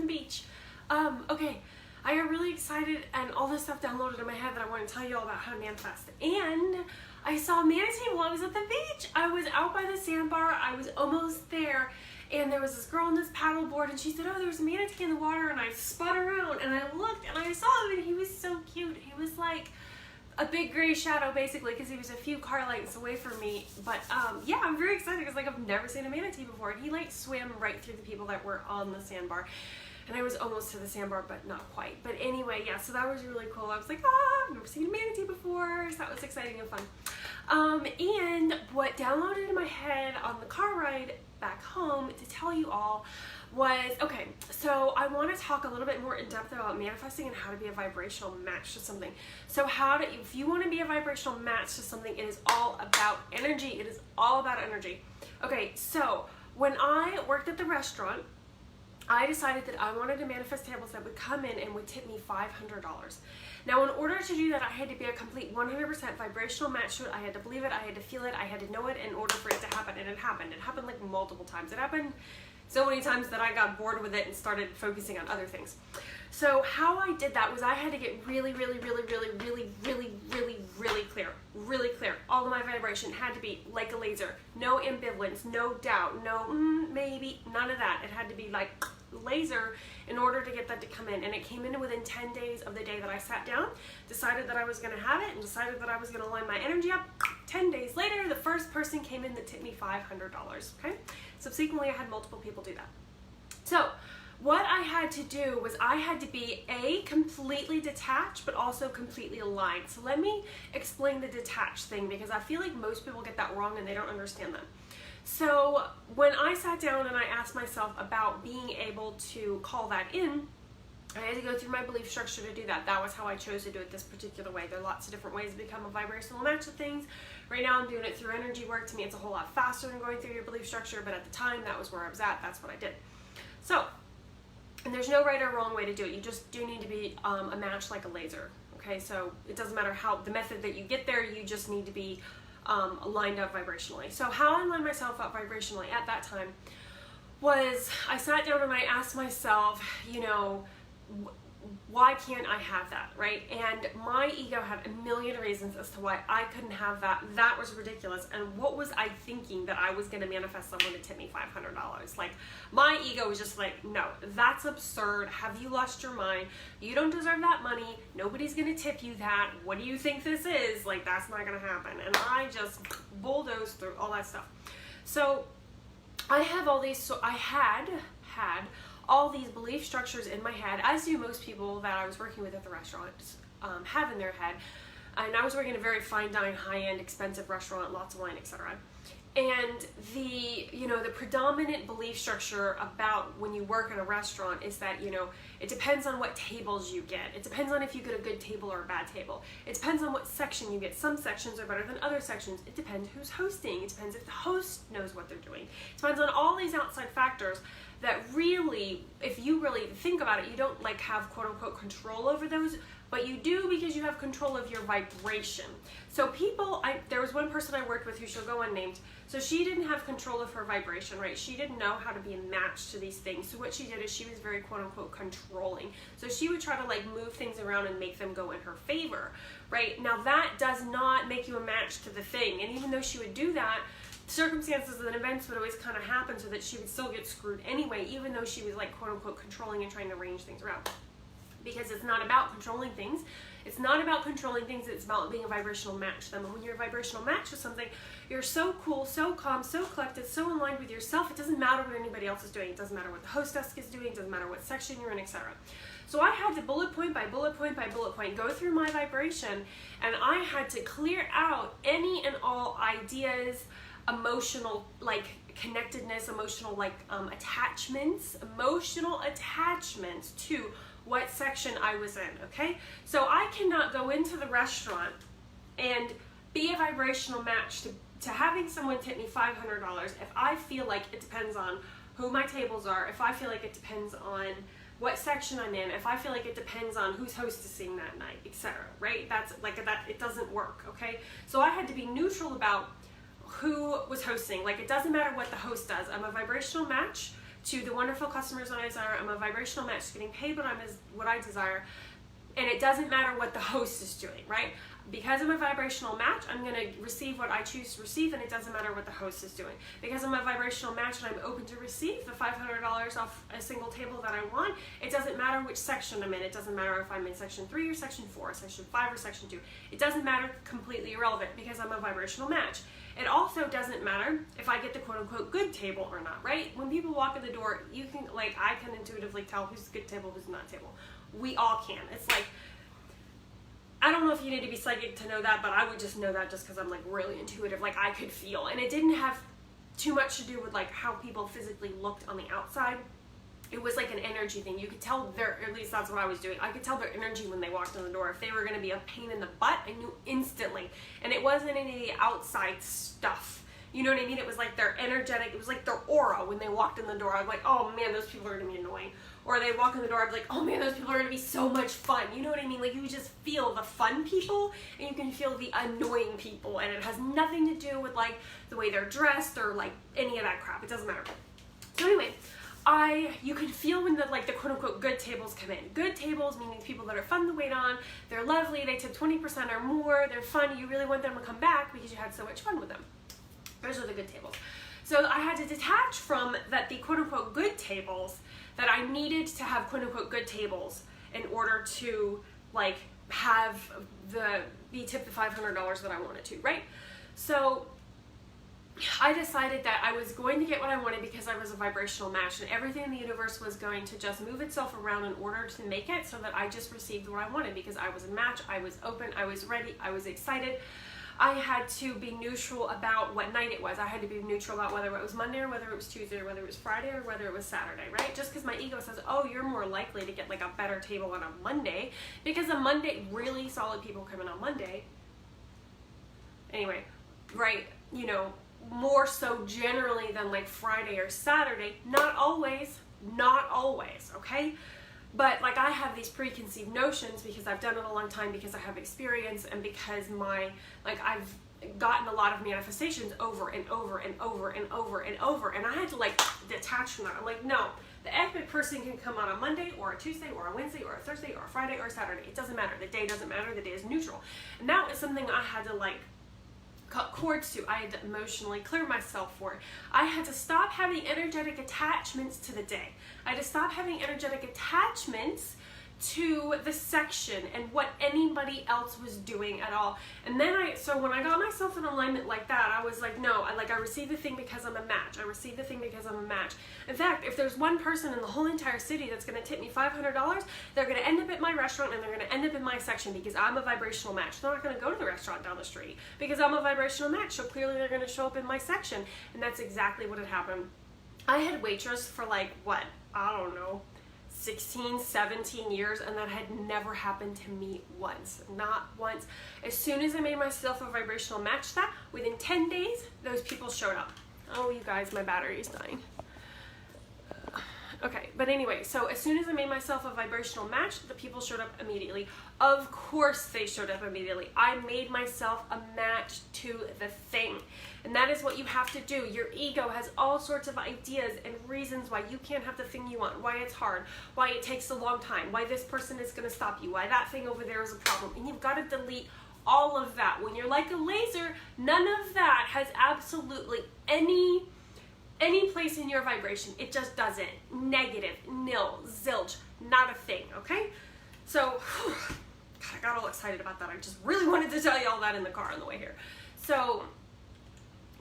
the beach. Okay, I got really excited and all this stuff downloaded in my head that I want to tell you all about how to manifest. And I saw manatee while I was at the beach. I was out by the sandbar. I was almost there. And there was this girl on this paddle board, and she said, oh, there's a manatee in the water. And I spun around, and I looked, and I saw him, and he was so cute. He was like a big gray shadow, basically, because he was a few car lengths away from me. But yeah, I'm very excited, because like I've never seen a manatee before. And he like swam right through the people that were on the sandbar. And I was almost to the sandbar, but not quite. But anyway, yeah, so that was really cool. I was like, I've never seen a manatee before. So that was exciting and fun. And what downloaded in my head on the car ride back home to tell you all was, okay, so I want to talk a little bit more in depth about manifesting and how to be a vibrational match to something. So if you want to be a vibrational match to something, it is all about energy. It is all about energy. Okay, so when I worked at the restaurant, I decided that I wanted to manifest tables that would come in and would tip me $500. Now, in order to do that, I had to be a complete 100% vibrational match to it. I had to believe it, I had to feel it, I had to know it in order for it to happen. And it happened. It happened like multiple times. It happened so many times that I got bored with it and started focusing on other things. So how I did that was I had to get really clear. Really clear. All of my vibration had to be like a laser. No ambivalence, no doubt, no maybe, none of that. It had to be like laser in order to get that to come in. And it came in within 10 days of the day that I sat down, decided that I was going to have it, and decided that I was going to line my energy up. 10 days later, the first person came in that tipped me $500, okay? Subsequently, I had multiple people do that. So what I had to do was I had to be completely detached, but also completely aligned. So let me explain the detached thing, because I feel like most people get that wrong and they don't understand that. So when I sat down and I asked myself about being able to call that in, I had to go through my belief structure to do that. That was how I chose to do it this particular way. There are lots of different ways to become a vibrational match of things. Right now I'm doing it through energy work. To me, it's a whole lot faster than going through your belief structure, but at the time, that was where I was at. That's what I did. So, and there's no right or wrong way to do it. You just do need to be a match like a laser. Okay, so it doesn't matter how the method that you get there, you just need to be lined up vibrationally. So how I lined myself up vibrationally at that time was I sat down and I asked myself, you know, why can't I have that, right? And my ego had a million reasons as to why I couldn't have that. That was ridiculous. And what was I thinking that I was going to manifest someone to tip me $500? Like, my ego was just like, no, that's absurd. Have you lost your mind? You don't deserve that money. Nobody's going to tip you that. What do you think this is? Like, that's not going to happen. And I just bulldozed through all that stuff. So I have all these, so I had all these belief structures in my head, as do most people that I was working with at the restaurant have in their head. And I was working in a very fine dine, high-end, expensive restaurant, lots of wine, etc. And the predominant belief structure about when you work in a restaurant is that, it depends on what tables you get. It depends on if you get a good table or a bad table. It depends on what section you get. Some sections are better than other sections. It depends who's hosting. It depends if the host knows what they're doing. It depends on all these outside factors that really, if you really think about it, you don't like have quote unquote control over those, but you do because you have control of your vibration. So there was one person I worked with who shall go unnamed. So she didn't have control of her vibration, right? She didn't know how to be a match to these things. So what she did is she was very quote unquote controlling. So she would try to like move things around and make them go in her favor, right? Now that does not make you a match to the thing. And even though she would do that, circumstances and events would always kind of happen so that she would still get screwed anyway, even though she was like quote unquote controlling and trying to arrange things around. Because it's not about controlling things. It's not about controlling things. It's about being a vibrational match to them. And when you're a vibrational match to something, you're so cool, so calm, so collected, so in line with yourself. It doesn't matter what anybody else is doing. It doesn't matter what the host desk is doing. It doesn't matter what section you're in, etc. So I had to bullet point by bullet point by bullet point go through my vibration, and I had to clear out any and all ideas, emotional like connectedness, emotional like emotional attachments to what section I was in, okay? So I cannot go into the restaurant and be a vibrational match to having someone tip me $500 if I feel like it depends on who my tables are, if I feel like it depends on what section I'm in, if I feel like it depends on who's hostessing that night, etc., right? That's like that, it doesn't work, okay? So I had to be neutral about who was hosting. Like, it doesn't matter what the host does. I'm a vibrational match to the wonderful customers that I desire. I'm a vibrational match getting paid what I desire. And it doesn't matter what the host is doing, right? Because I'm a vibrational match, I'm going to receive what I choose to receive, and it doesn't matter what the host is doing. Because I'm a vibrational match and I'm open to receive the $500 off a single table that I want, it doesn't matter which section I'm in. It doesn't matter if I'm in section 3 or section 4, or section 5 or section 2. It doesn't matter, completely irrelevant, because I'm a vibrational match. It also doesn't matter if I get the quote-unquote good table or not, right? When people walk in the door, you can, like, I can intuitively tell who's a good table, who's not a table. We all can. It's like, I don't know if you need to be psychic to know that, but I would just know that just because I'm like really intuitive. Like, I could feel, and it didn't have too much to do with like how people physically looked on the outside. It was like an energy thing. You could tell their, at least that's what I was doing. I could tell their energy when they walked in the door. If they were going to be a pain in the butt, I knew instantly. And it wasn't any of the outside stuff. You know what I mean? It was like their energetic, it was like their aura when they walked in the door. I was like, oh man, those people are going to be annoying. Or they walk in the door, I'd be like, oh man, those people are going to be so much fun. You know what I mean? Like, you just feel the fun people and you can feel the annoying people. And it has nothing to do with like the way they're dressed or like any of that crap. It doesn't matter. So anyway, you can feel when the quote unquote good tables come in. Good tables meaning people that are fun to wait on. They're lovely. They tip 20% or more. They're fun. You really want them to come back because you had so much fun with them. Those are the good tables. So I had to detach from that the quote unquote good tables, that I needed to have quote unquote good tables in order to like be tipped the $500 that I wanted to, right? So I decided that I was going to get what I wanted because I was a vibrational match, and everything in the universe was going to just move itself around in order to make it so that I just received what I wanted, because I was a match, I was open, I was ready, I was excited. I had to be neutral about what night it was. I had to be neutral about whether it was Monday or whether it was Tuesday or whether it was Friday or whether it was Saturday, right? Just because my ego says, oh, you're more likely to get like a better table on a Monday, because a Monday, really solid people come in on Monday. Anyway, right, you know, more so generally than like Friday or Saturday. Not always, okay? But like, I have these preconceived notions because I've done it a long time, because I have experience, and because I've gotten a lot of manifestations over and over and over and over and over, and I had to like detach from that. I'm like, no, the epic person can come on a Monday or a Tuesday or a Wednesday or a Thursday or a Friday or a Saturday. It doesn't matter. The day doesn't matter. The day is neutral. And that was something I had to like cut cords to. I had to emotionally clear myself for it. I had to stop having energetic attachments to the day. I had to stop having energetic attachments to the section and what anybody else was doing at all. And then so when I got myself in alignment like that, I was like, no, I receive the thing because I'm a match. I receive the thing because I'm a match. In fact, if there's one person in the whole entire city that's going to tip me $500, they're going to end up at my restaurant and they're going to end up in my section because I'm a vibrational match. They're not going to go to the restaurant down the street because I'm a vibrational match. So clearly they're going to show up in my section. And that's exactly what had happened. I had waitress for like, what? I don't know, 16, 17 years, and that had never happened to me once. Not once. As soon as I made myself a vibrational match, that within 10 days, those people showed up. Oh, you guys, my battery is dying. Okay, but anyway, so as soon as I made myself a vibrational match, the people showed up immediately. Of course they showed up immediately. I made myself a match to the thing. And that is what you have to do. Your ego has all sorts of ideas and reasons why you can't have the thing you want, why it's hard, why it takes a long time, why this person is going to stop you, why that thing over there is a problem. And you've got to delete all of that. When you're like a laser, none of that has absolutely any place in your vibration. It just doesn't. Negative, nil, zilch, not a thing, okay? So, God, I got all excited about that. I just really wanted to tell you all that in the car on the way here. So,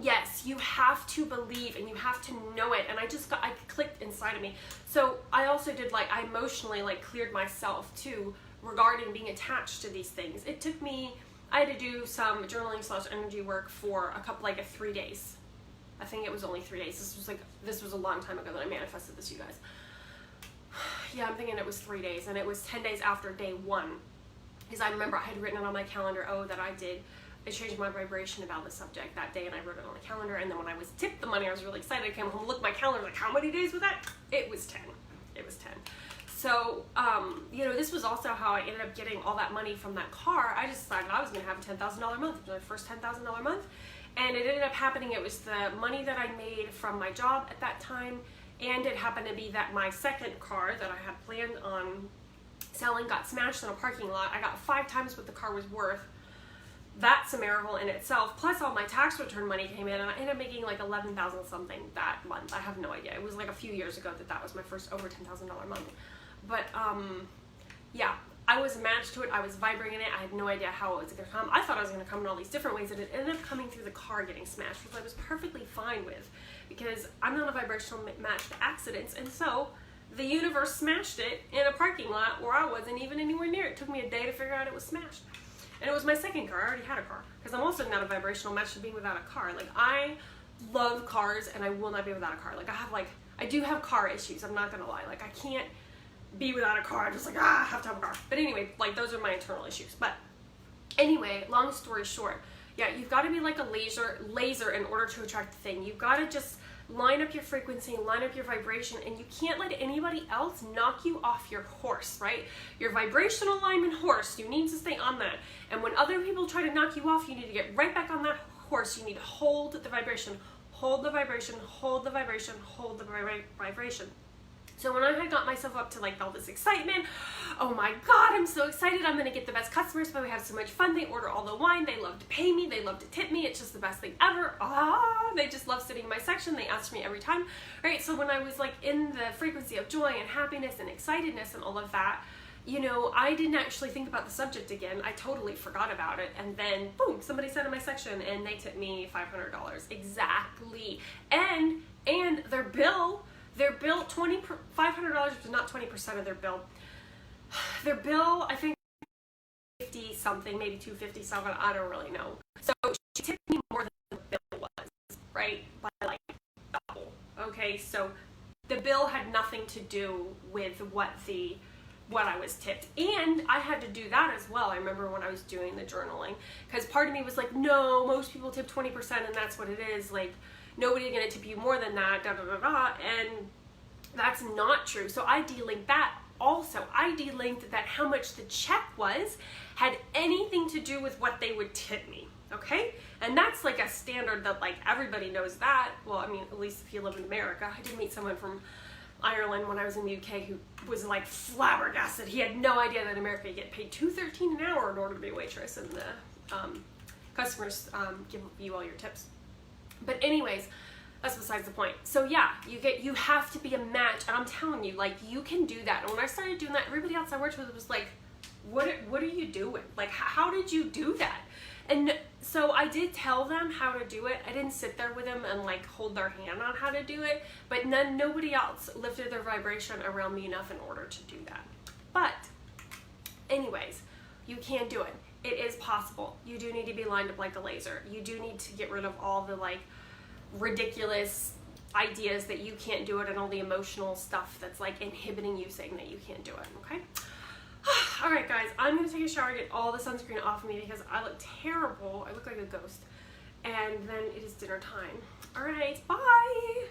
yes, you have to believe and you have to know it. And I clicked inside of me. So I also did I emotionally cleared myself too regarding being attached to these things. It took me, I had to do some journaling / energy work for a couple, 3 days. I think it was only 3 days. This was a long time ago that I manifested this, you guys. Yeah, I'm thinking it was 3 days, and it was 10 days after day 1. Because I remember I had written it on my calendar, I changed my vibration about the subject that day, and I wrote it on the calendar. And then when I was tipped the money, I was really excited. I came home, looked at my calendar, how many days was that? It was 10. It was 10. So, this was also how I ended up getting all that money from that car. I just decided I was going to have a $10,000 month. It was my first $10,000 month. And it ended up happening. It was the money that I made from my job at that time And it happened to be that my second car that I had planned on selling got smashed in a parking lot. I got 5 times what the car was worth. That's a miracle in itself. Plus all my tax return money came in, and I ended up making like 11,000 something that month. I have no idea. It was like a few years ago that was my first over $10,000 month. But yeah, I was matched to it. I was vibrating it. I had no idea how it was going to come. I thought it was going to come in all these different ways, and it ended up coming through the car getting smashed, which I was perfectly fine with, because I'm not a vibrational match to accidents. And so the universe smashed it in a parking lot where I wasn't even anywhere near it. It took me a day to figure out it was smashed. And it was my second car. I already had a car, because I'm also not a vibrational match to being without a car. Like, I love cars, and I will not be without a car. Like, I do have car issues. I'm not gonna lie. Like, I can't be without a car. I'm just like, I have to have a car. But anyway, like, those are my internal issues. But anyway, long story short, yeah, you've got to be like a laser in order to attract the thing. You've got to just line up your frequency, line up your vibration, and you can't let anybody else knock you off your horse, right? Your vibrational alignment horse, you need to stay on that. And when other people try to knock you off, you need to get right back on that horse. You need to hold the vibration, hold the vibration, hold the vibration, hold the vibration. So when I had got myself up to like all this excitement, oh my God, I'm so excited. I'm going to get the best customers, but we have so much fun. They order all the wine. They love to pay me. They love to tip me. It's just the best thing ever. They just love sitting in my section. They ask me every time, right? So when I was like in the frequency of joy and happiness and excitedness and all of that, you know, I didn't actually think about the subject again. I totally forgot about it. And then boom, somebody sat in my section and they tipped me $500 exactly. And their bill, $500 was not 20% of their bill. Their bill, I think 50 something, maybe 257, I don't really know. So she tipped me more than the bill was, right? By like double. Okay, so the bill had nothing to do with what I was tipped. And I had to do that as well. I remember when I was doing the journaling, because part of me was like, no, most people tip 20% and that's what it is. Like, nobody's gonna tip you more than that, da da da da, and that's not true. So I delinked that also. I delinked that how much the check was had anything to do with what they would tip me, okay? And that's like a standard that like everybody knows that. Well, I mean, at least if you live in America. I did meet someone from Ireland when I was in the UK who was like flabbergasted. He had no idea that in America you get paid $2.13 an hour in order to be a waitress, and the customers give you all your tips. But anyways, that's besides the point. So yeah, you have to be a match, and I'm telling you, like, you can do that. And when I started doing that, everybody else I worked with was like, what are you doing? Like, how did you do that? And so I did tell them how to do it. I didn't sit there with them and like hold their hand on how to do it, but nobody else lifted their vibration around me enough in order to do that. But anyways, you can do it. It is possible. You do need to be lined up like a laser. You do need to get rid of all the like ridiculous ideas that you can't do it and all the emotional stuff that's like inhibiting you saying that you can't do it, okay? All right, guys, I'm gonna take a shower, get all the sunscreen off of me because I look terrible. I look like a ghost. And then it is dinner time. All right, bye.